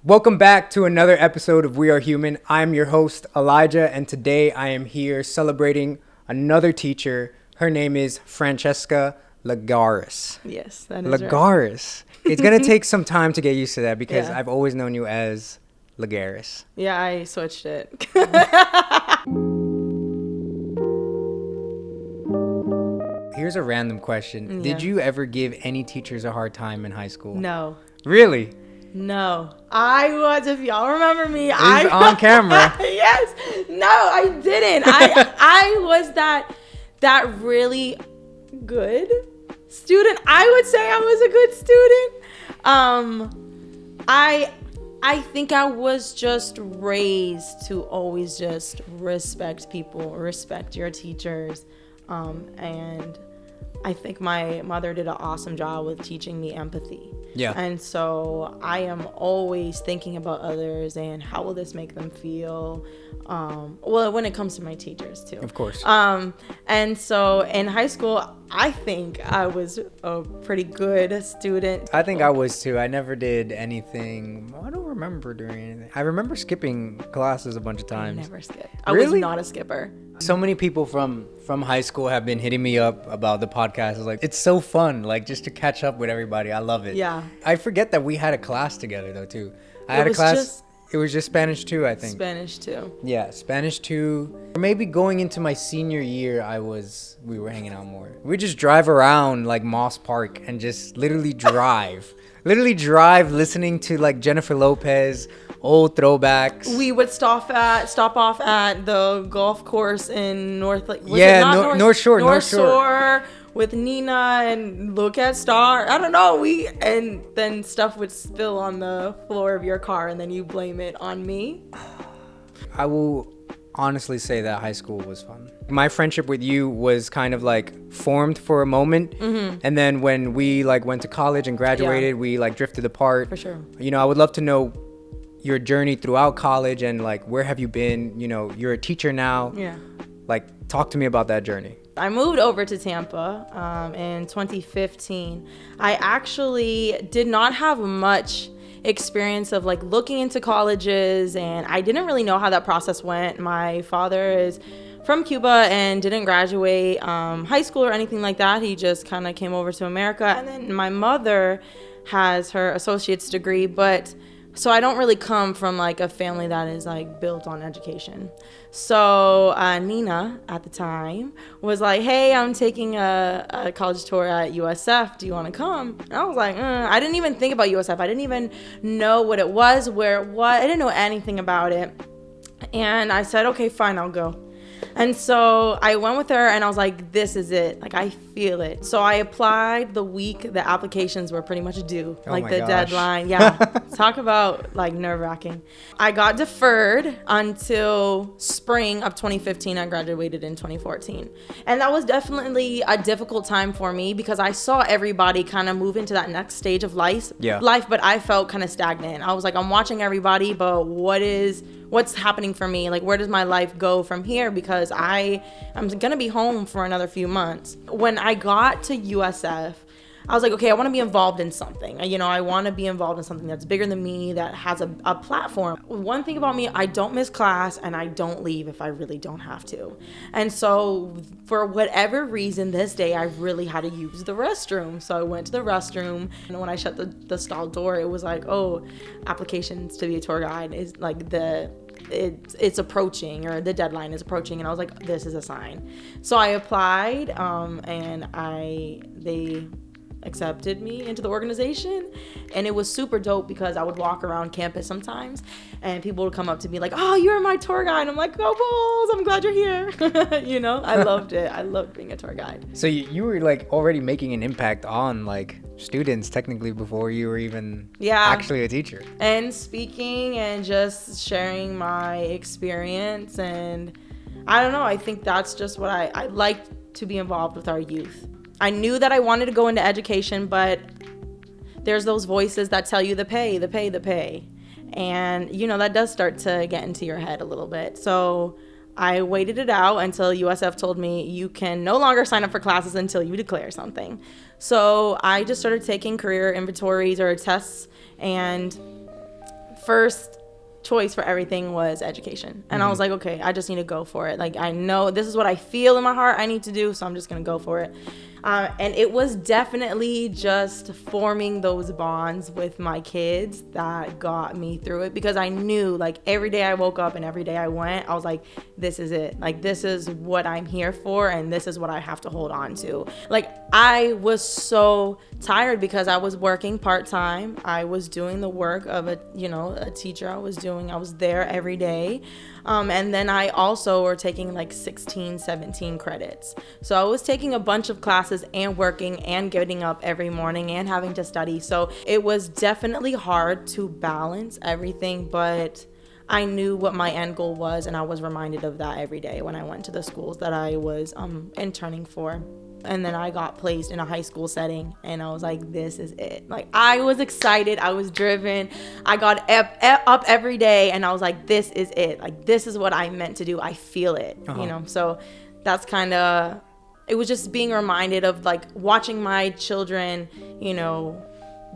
Welcome back to another episode of We Are Human. I'm your host, Elijah, and today I am here celebrating another teacher. Her name is Francesca Lagares. Yes, that is Lagares. Right. It's going to take some time to get used to that because Yeah. I've always known you as Lagares. Yeah, I switched it. Here's a random question. Did you ever give any teachers a hard time in high school? No. Really? No. I was, if y'all remember me, I was on camera. Yes. No, I didn't. I was that really good student. I would say I was a good student. I think I was just raised to always just respect people, respect your teachers. And I think my mother did an awesome job with teaching me empathy. Yeah. And so I am always thinking about others and how will this make them feel. Well, when it comes to my teachers too. Of course. And so in high school, I think I was a pretty good student. I think I was too. I never did anything. I don't remember doing anything. I remember skipping classes a bunch of times. I never skipped. Really? I was not a skipper. So many people from high school have been hitting me up about the podcast. It's like, it's so fun, like just to catch up with everybody. I love it. Yeah. I forget that we had a class together though too. I had a class. It was just Spanish 2, I think. Spanish 2. Yeah, Spanish 2. Or maybe going into my senior year, we were hanging out more. We just drive around like Moss Park and just literally drive. Listening to like Jennifer Lopez, old throwbacks. We would stop off at the golf course in North Shore with Nina and look at Star. I don't know. And then stuff would spill on the floor of your car and then you blame it on me. I will honestly say that high school was fun. My friendship with you was kind of like formed for a moment. Mm-hmm. And then when we like went to college and graduated, we like drifted apart. For sure. You know, I would love to know your journey throughout college and like where have you been? You know, you're a teacher now. Yeah. Like talk to me about that journey. I moved over to Tampa in 2015. I actually did not have much experience of like looking into colleges, and I didn't really know how that process went. My father is from Cuba and didn't graduate high school or anything like that. He just kind of came over to America. And then my mother has her associate's degree, but so I don't really come from like a family that is like built on education. So Nina at the time was like, hey, I'm taking a college tour at USF. Do you want to come? And I was like, I didn't even think about USF. I didn't even know what it was, where it was. I didn't know anything about it. And I said, okay, fine, I'll go. And so I went with her and I was like, this is it. Like, I feel it. So I applied the week the applications were pretty much due. Oh like my the gosh. deadline. Yeah. Talk about like nerve wracking. I got deferred until spring of 2015. I graduated in 2014. And that was definitely a difficult time for me because I saw everybody kind of move into that next stage of life, but I felt kind of stagnant. I was like, I'm watching everybody, but what's happening for me? Like, where does my life go from here? Because I'm going to be home for another few months. When I got to USF, I was like, okay, I want to be involved in something. You know, I want to be involved in something that's bigger than me, that has a platform. One thing about me, I don't miss class and I don't leave if I really don't have to. And so for whatever reason, this day, I really had to use the restroom. So I went to the restroom, and when I shut the stall door, it was like, oh, applications to be a tour guide is like it's approaching, or the deadline is approaching. And I was like, this is a sign. So I applied, and they accepted me into the organization, and it was super dope because I would walk around campus sometimes and people would come up to me like, oh, you're my tour guide. I'm like, go Bulls, I'm glad you're here. You know, I loved it. I loved being a tour guide. So you were like already making an impact on like students technically before you were even actually a teacher. And speaking and just sharing my experience, and I don't know, I think that's just what I like to be involved with our youth. I knew that I wanted to go into education, but there's those voices that tell you the pay. And, you know, that does start to get into your head a little bit. So I waited it out until USF told me you can no longer sign up for classes until you declare something. So I just started taking career inventories or tests, and first choice for everything was education. And I was like, okay, I just need to go for it. Like, I know this is what I feel in my heart I need to do, so I'm just going to go for it. And it was definitely just forming those bonds with my kids that got me through it, because I knew, like, every day I woke up and every day I went, I was like, this is it. Like, this is what I'm here for, and this is what I have to hold on to. Like, I was so tired because I was working part-time. I was doing the work of a teacher. I was there every day. And then I also were taking like 16, 17 credits. So I was taking a bunch of classes and working and getting up every morning and having to study. So it was definitely hard to balance everything, but I knew what my end goal was, and I was reminded of that every day when I went to the schools that I was interning for. And then I got placed in a high school setting, and I was like, this is it. Like, I was excited. I was driven. I got up every day, and I was like, this is it. Like, this is what I meant to do. I feel it, So that's kind of, it was just being reminded of, like, watching my children,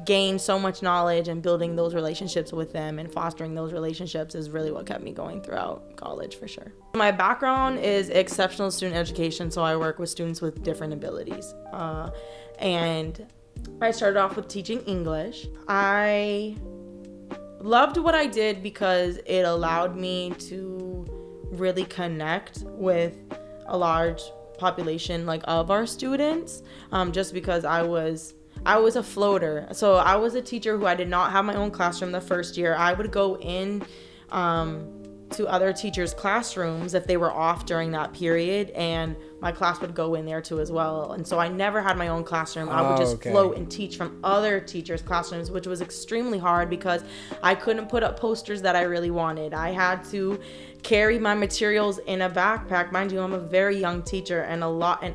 gain so much knowledge, and building those relationships with them and fostering those relationships is really what kept me going throughout college, for sure. My background is exceptional student education, so I work with students with different abilities. And I started off with teaching English. I loved what I did because it allowed me to really connect with a large population, like, of our students, just because I was a floater. So I was a teacher who I did not have my own classroom the first year. I would go in to other teachers' classrooms if they were off during that period, and my class would go in there too as well. And so I never had my own classroom. I would just float and teach from other teachers' classrooms, which was extremely hard because I couldn't put up posters that I really wanted. I had to carry my materials in a backpack. Mind you, I'm a very young teacher, and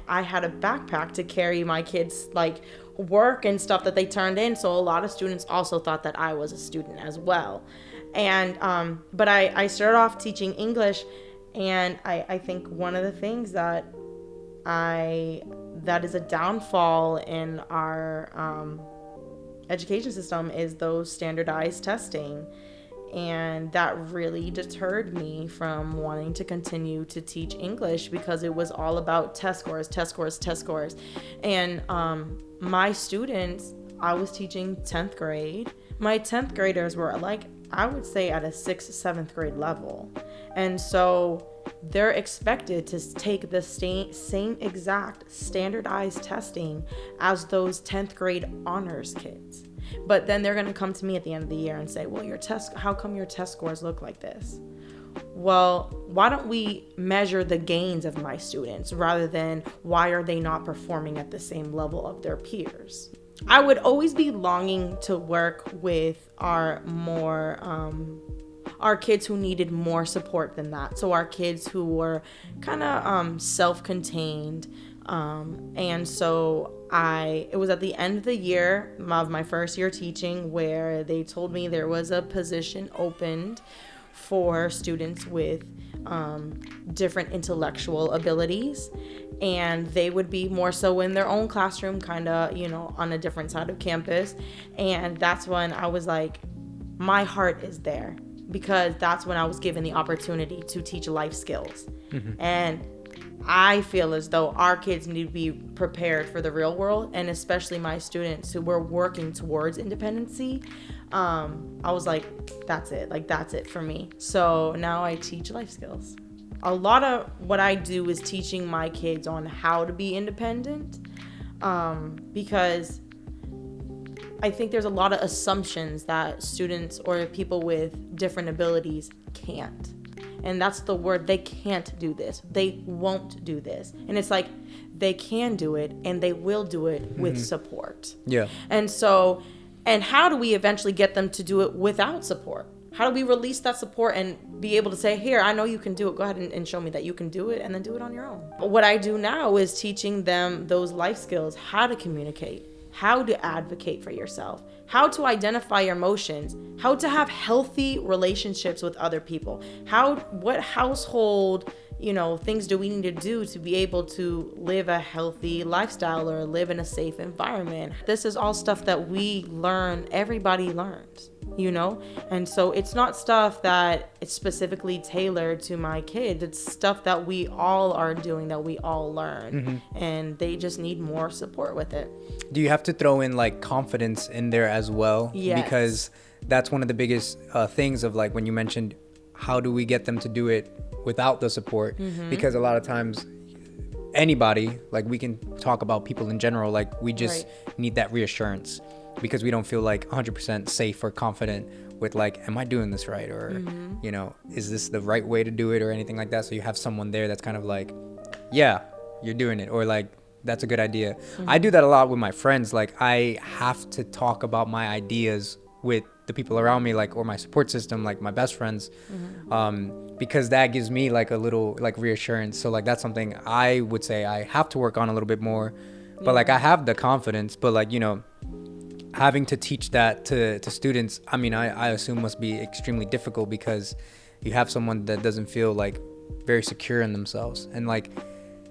I had a backpack to carry my kids' like work and stuff that they turned in. So a lot of students also thought that I was a student as well. And but I started off teaching English, and I think one of the things that is a downfall in our education system is those standardized testing. And that really deterred me from wanting to continue to teach English, because it was all about test scores. And my students, I was teaching 10th grade. My 10th graders were, like, I would say at a 6th, 7th grade level. And so they're expected to take the same exact standardized testing as those 10th grade honors kids. But then they're going to come to me at the end of the year and say, well, how come your test scores look like this? Well, why don't we measure the gains of my students rather than why are they not performing at the same level of their peers? I would always be longing to work with our kids who needed more support than that. So our kids who were kind of self-contained. And so it was at the end of the year of my first year teaching where they told me there was a position opened for students with different intellectual abilities, and they would be more so in their own classroom, kind of, on a different side of campus. And that's when I was like, my heart is there, because that's when I was given the opportunity to teach life skills. And I feel as though our kids need to be prepared for the real world, and especially my students who were working towards independency. I was like, that's it. Like, that's it for me. So now I teach life skills. A lot of what I do is teaching my kids on how to be independent, because I think there's a lot of assumptions that students or people with different abilities can't. And that's the word. They can't do this. They won't do this. And it's like, they can do it, and they will do it with support. Yeah. And how do we eventually get them to do it without support? How do we release that support and be able to say, here, I know you can do it. Go ahead and show me that you can do it, and then do it on your own. What I do now is teaching them those life skills, how to communicate, how to advocate for yourself, how to identify your emotions, how to have healthy relationships with other people, what household, things do we need to do to be able to live a healthy lifestyle or live in a safe environment. This is all stuff that we learn, everybody learns. you know? And so it's not stuff that it's specifically tailored to my kids. It's stuff that we all are doing, that we all learn. And they just need more support with it. Do you have to throw in like confidence in there as well? Yes. Because that's one of the biggest things of like when you mentioned, how do we get them to do it without the support? Because a lot of times anybody, like we can talk about people in general, like we just need that reassurance, because we don't feel like 100% safe or confident with like, am I doing this right? Or, you know, is this the right way to do it or anything like that? So you have someone there that's kind of like, yeah, you're doing it. Or like, that's a good idea. I do that a lot with my friends. Like I have to talk about my ideas with the people around me, like, or my support system, like my best friends, because that gives me like a little like reassurance. So like, that's something I would say I have to work on a little bit more, but like I have the confidence, but like, you know, having to teach that to students, I mean, I assume must be extremely difficult, because you have someone that doesn't feel like very secure in themselves. And like,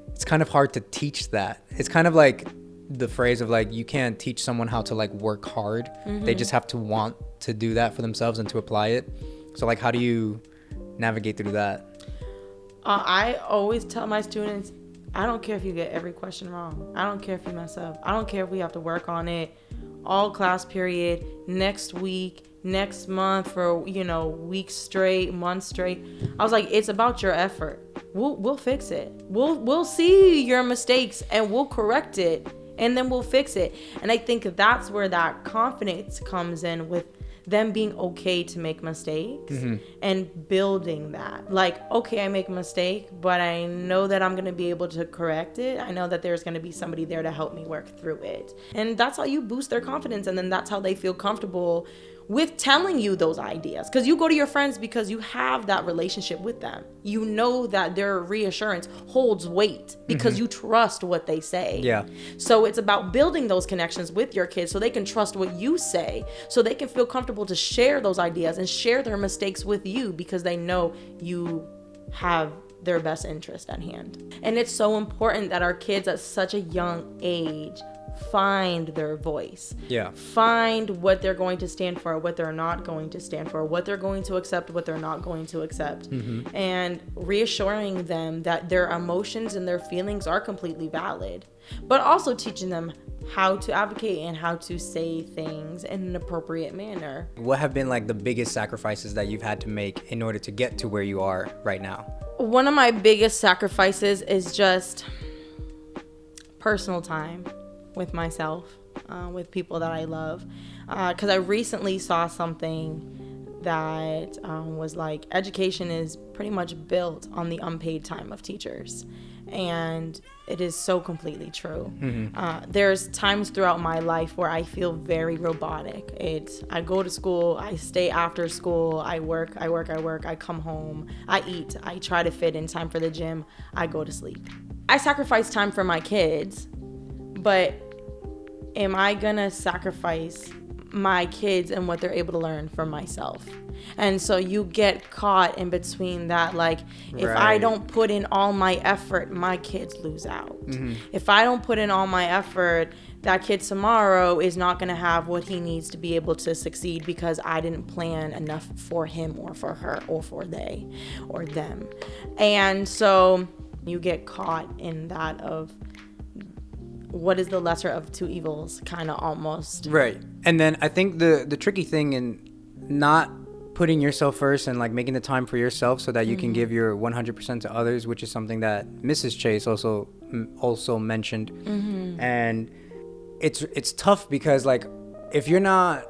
it's kind of hard to teach that. It's kind of like the phrase of like, you can't teach someone how to like work hard. They just have to want to do that for themselves and to apply it. So like, how do you navigate through that? I always tell my students, I don't care if you get every question wrong. I don't care if you mess up. I don't care if we have to work on it all class period, next week, next month, for, you know, weeks straight, months straight. I was like, it's about your effort. We'll fix it. We'll see your mistakes and we'll correct it, and then we'll fix it. And I think that's where that confidence comes in, with them being okay to make mistakes and building that. Like, okay, I make a mistake, but I know that I'm going to be able to correct it. I know that there's going to be somebody there to help me work through it. And that's how you boost their confidence. And then that's how they feel comfortable with telling you those ideas, because you go to your friends because you have that relationship with them. You know that their reassurance holds weight because you trust what they say. Yeah. So it's about building those connections with your kids so they can trust what you say, so they can feel comfortable to share those ideas and share their mistakes with you, because they know you have their best interest at hand. And it's so important that our kids at such a young age find their voice. Yeah. Find what they're going to stand for, what they're not going to stand for, what they're going to accept, what they're not going to accept. And reassuring them that their emotions and their feelings are completely valid, but also teaching them how to advocate and how to say things in an appropriate manner. What have been like the biggest sacrifices that you've had to make in order to get to where you are right now? One of my biggest sacrifices is just personal time with myself, with people that I love. Because I recently saw something that was like, education is pretty much built on the unpaid time of teachers. And it is so completely true. There's times throughout my life where I feel very robotic. I go to school, I stay after school, I work, I come home, I eat, I try to fit in time for the gym, I go to sleep. I sacrifice time for my kids, but am I gonna sacrifice my kids and what they're able to learn from myself? And so you get caught in between that, like, if I don't put in all my effort, my kids lose out. If I don't put in all my effort, that kid tomorrow is not going to have what he needs to be able to succeed, because I didn't plan enough for him or for her or for they or them. And so you get caught in that of, what is the lesser of two evils, kind of almost. Right. And then I think the tricky thing in not putting yourself first and like making the time for yourself so that you can give your 100% to others, which is something that Mrs. Chase also mentioned. And it's tough, because like, if you're not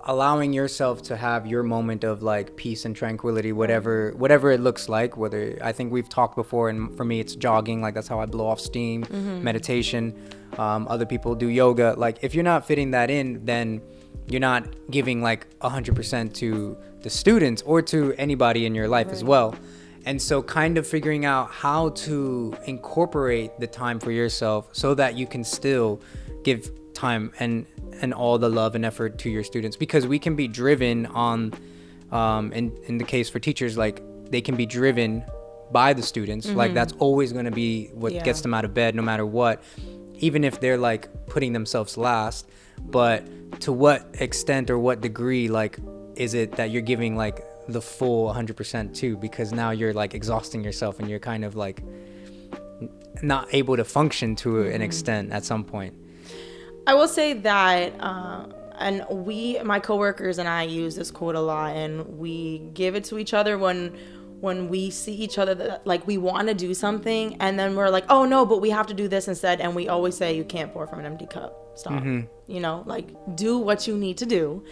allowing yourself to have your moment of like peace and tranquility, whatever it looks like, whether, I think we've talked before, and for me it's jogging, like that's how I blow off steam, meditation, other people do yoga. Like, if you're not fitting that in, then you're not giving like 100% to the students or to anybody in your life as well. And so kind of figuring out how to incorporate the time for yourself so that you can still give time and all the love and effort to your students, because we can be driven on, in the case for teachers, like they can be driven by the students. Like that's always going to be what gets them out of bed, no matter what, even if they're like putting themselves last. But to what extent or what degree, like, is it that you're giving like the full 100% too? Because now you're like exhausting yourself and you're kind of like not able to function to an extent at some point. I will say that, and my coworkers and I use this quote a lot, and we give it to each other when we see each other that like we want to do something, and then we're like, oh no, but we have to do this instead. And we always say, you can't pour from an empty cup. Stop. You know, like, do what you need to do.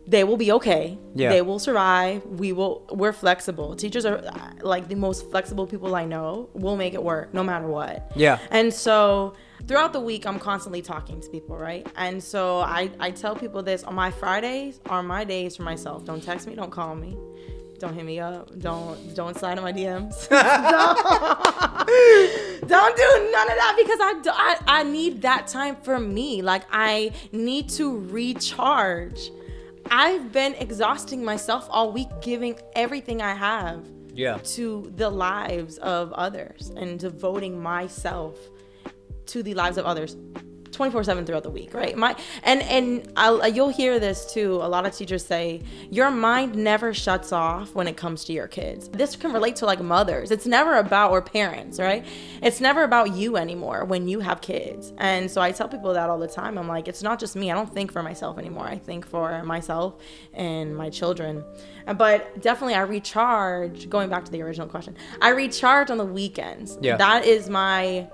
They will be okay. Yeah. They will survive. We're flexible. Teachers are like the most flexible people I know. We'll make it work no matter what. Yeah. And so throughout the week, I'm constantly talking to people, right? And so I tell people this: on my Fridays are my days for myself. Don't text me. Don't call me. Don't hit me up. Don't slide in my DMs. don't do none of that, because I need that time for me. Like, I need to recharge. I've been exhausting myself all week, giving everything I have to the lives of others and devoting myself to the lives of others 24/7 throughout the week, right? You'll hear this too. A lot of teachers say your mind never shuts off when it comes to your kids. This can relate to like mothers. It's never about, or parents, right? It's never about you anymore when you have kids. And so I tell people that all the time. I'm like, it's not just me. I don't think for myself anymore. I think for myself and my children. But definitely I recharge, going back to the original question, I recharge on the weekends. Yeah. That is my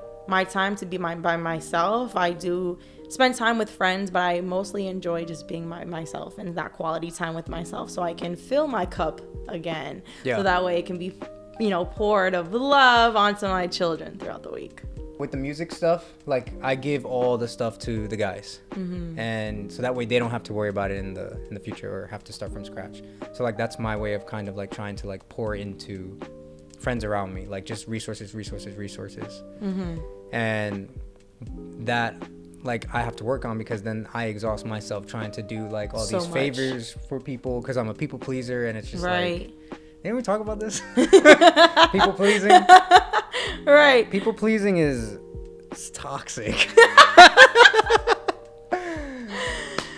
time to be by myself. I do spend time with friends, but I mostly enjoy just being myself and that quality time with myself, so I can fill my cup again. So that way it can be, poured of love onto my children throughout the week. With the music stuff, like, I give all the stuff to the guys, and so that way they don't have to worry about it in the future or have to start from scratch. So like, that's my way of kind of like trying to like pour into friends around me, like just resources. And that, like, I have to work on, because then I exhaust myself trying to do like all these favors for people, because I'm a people pleaser, and it's just like, didn't we talk about this? People pleasing. Right. People pleasing it's toxic.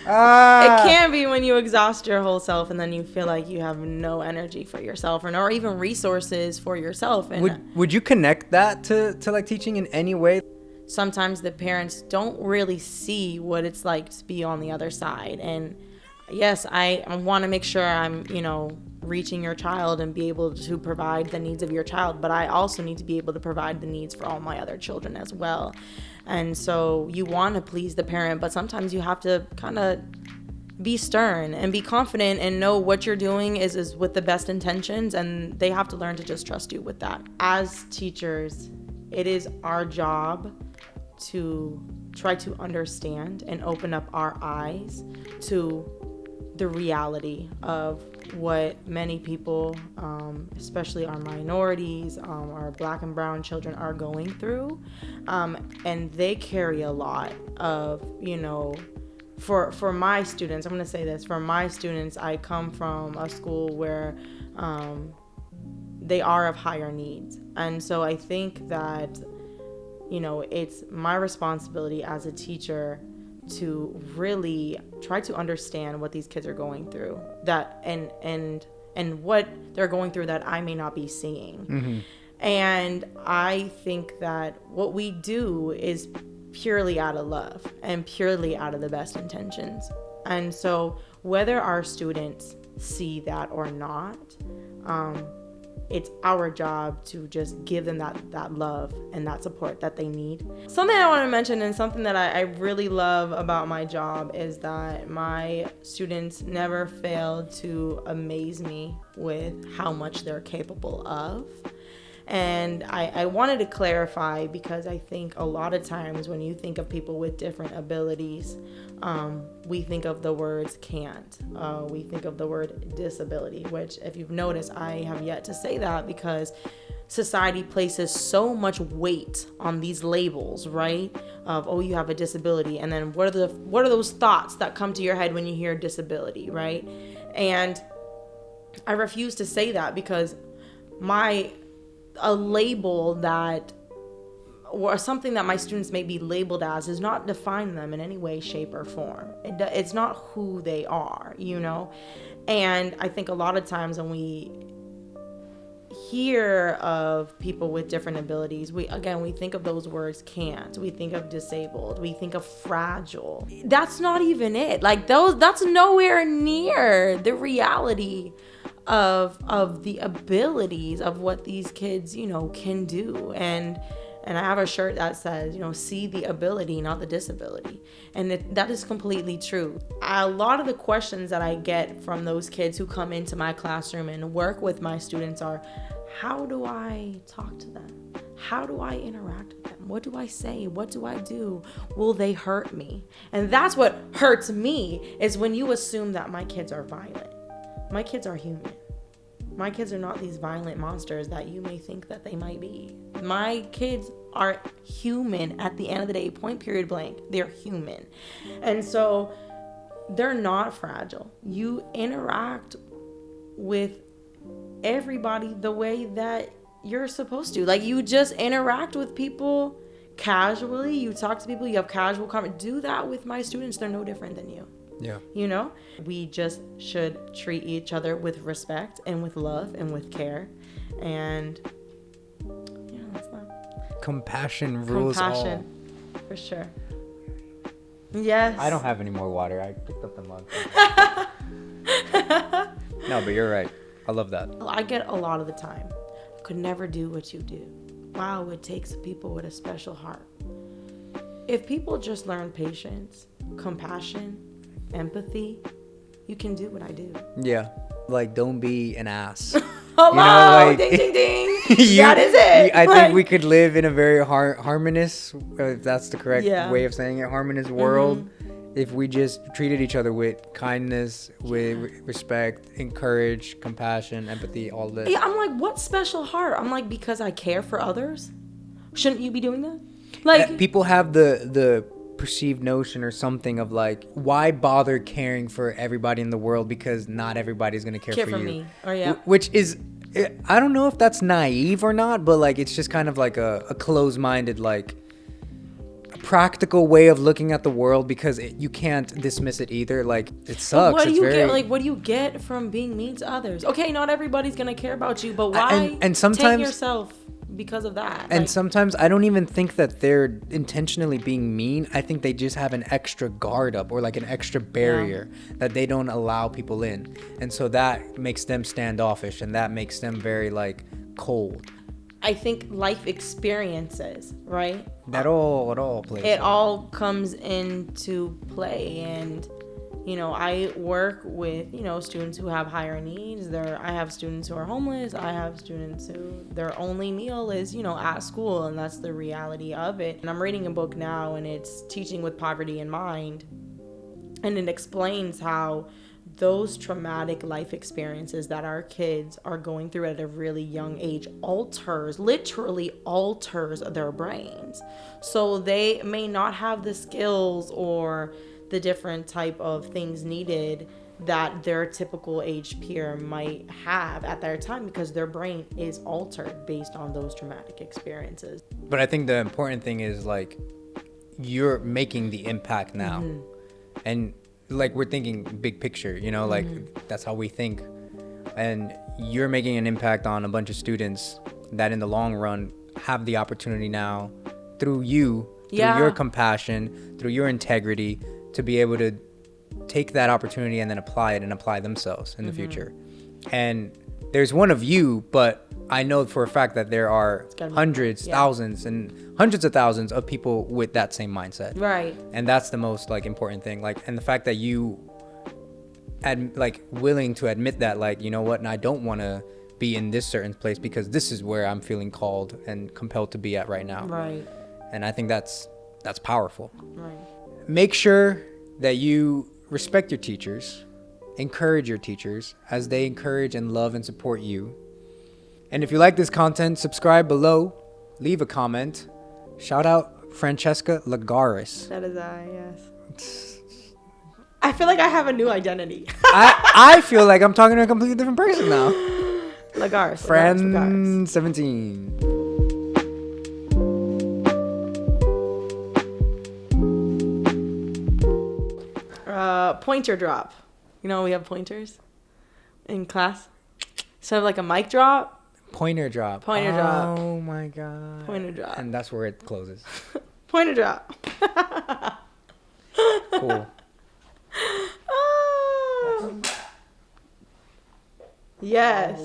It can be when you exhaust your whole self and then you feel like you have no energy for yourself, or even resources for yourself. And would you connect that to like teaching in any way? Sometimes the parents don't really see what it's like to be on the other side. And yes, I want to make sure I'm, reaching your child and be able to provide the needs of your child, but I also need to be able to provide the needs for all my other children as well. And so you want to please the parent, but sometimes you have to kind of be stern and be confident and know what you're doing is with the best intentions, and they have to learn to just trust you with that. As teachers, it is our job to try to understand and open up our eyes to the reality of what many people, especially our minorities, our Black and brown children, are going through. And they carry a lot of, for my students, I'm going to say this, for my students, I come from a school where they are of higher needs. And so I think that, it's my responsibility as a teacher to really try to understand what these kids are going through, that and what they're going through that I may not be seeing. And I think that what we do is purely out of love and purely out of the best intentions. And so whether our students see that or not, it's our job to just give them that love and that support that they need. Something I want to mention, and something that I really love about my job, is that my students never fail to amaze me with how much they're capable of. And I wanted to clarify, because I think a lot of times when you think of people with different abilities, we think of the words can't. We think of the word disability, which, if you've noticed, I have yet to say that, because society places so much weight on these labels, right? Of, oh, you have a disability. And then what are those thoughts that come to your head when you hear disability, right? And I refuse to say that, because a label that or something that my students may be labeled as does not define them in any way, shape, or form. It's not who they are, you know? And I think a lot of times when we hear of people with different abilities, we think of those words: can't, we think of disabled, we think of fragile. That's not even it. Like that's nowhere near the reality of the abilities of what these kids, you know, can do. And I have a shirt that says, you know, see the ability, not the disability. And that is completely true. A lot of the questions that I get from those kids who come into my classroom and work with my students are, how do I talk to them? How do I interact with them? What do I say? What do I do? Will they hurt me? And that's what hurts me, is when you assume that my kids are violent. My kids are human. My kids are not these violent monsters that you may think that they might be. My kids are human at the end of the day, point, period, blank. They're human. And so they're not fragile. You interact with everybody the way that you're supposed to. Like, you just interact with people casually. You talk to people, you have casual conversation. Do that with my students. They're no different than you. Yeah. You know, we just should treat each other with respect and with love and with care. And yeah, that's that. Compassion rules all. For sure. Yes. I don't have any more water. I picked up the mug. No, but you're right. I love that. I get a lot of the time, I could never do what you do. Wow, it takes people with a special heart. If people just learn patience, compassion, empathy, you can do what I do. Yeah. Like, don't be an ass. Hello, you know, like, ding, ding, ding. That is it. I think we could live in a very harmonious, if that's the correct Yeah. way of saying it, harmonious world, if we just treated each other with kindness, with respect, encourage, compassion, empathy, all that. Yeah, I'm like, what special heart? I'm like, because I care for others? Shouldn't you be doing that? Like, people have the perceived notion or something of like, why bother caring for everybody in the world, because not everybody's gonna care for you. me. Or yeah. Which is, I don't know if that's naive or not, but like, it's just kind of like a closed-minded, like, practical way of looking at the world, because you can't dismiss it either. Like, it sucks. What do you get? Like, what do you get from being mean to others? Okay, not everybody's gonna care about you, but why and sometimes take yourself because of that? And like, sometimes I don't even think that they're intentionally being mean. I think they just have an extra guard up, or like an extra barrier that they don't allow people in, and so that makes them standoffish, and that makes them very like cold. I think life experiences, right? It all plays. It all comes into play. And you know, I work with, you know, students who have higher needs. I have students who are homeless. I have students who their only meal is, you know, at school, and that's the reality of it. And I'm reading a book now, and it's Teaching with Poverty in Mind, and it explains how those traumatic life experiences that our kids are going through at a really young age literally alters their brains. So they may not have the skills or the different type of things needed that their typical age peer might have at their time, because their brain is altered based on those traumatic experiences. But I think the important thing is, like, you're making the impact now. And like, we're thinking big picture, you know, like that's how we think. And you're making an impact on a bunch of students that in the long run have the opportunity now, through you, through your compassion, through your integrity, to be able to take that opportunity and then apply it and apply themselves in the future. And there's one of you, but I know for a fact that there are hundreds, thousands, and hundreds of thousands of people with that same mindset. Right. And that's the most like important thing. Like, and the fact that you willing to admit that, like, you know what, and I don't want to be in this certain place because this is where I'm feeling called and compelled to be at right now. Right. And I think that's powerful. Right. Make sure that you respect your teachers, encourage your teachers as they encourage and love and support you. And if you like this content, subscribe below, leave a comment. Shout out Francesca Lagares. That is I, yes. I feel like I have a new identity. I feel like I'm talking to a completely different person now. Lagares. Fran 17. pointer drop. You know, we have pointers in class. So like a mic drop. Pointer drop. Pointer drop. Oh my god. Pointer drop. And that's where it closes. Pointer drop. Cool. Yes.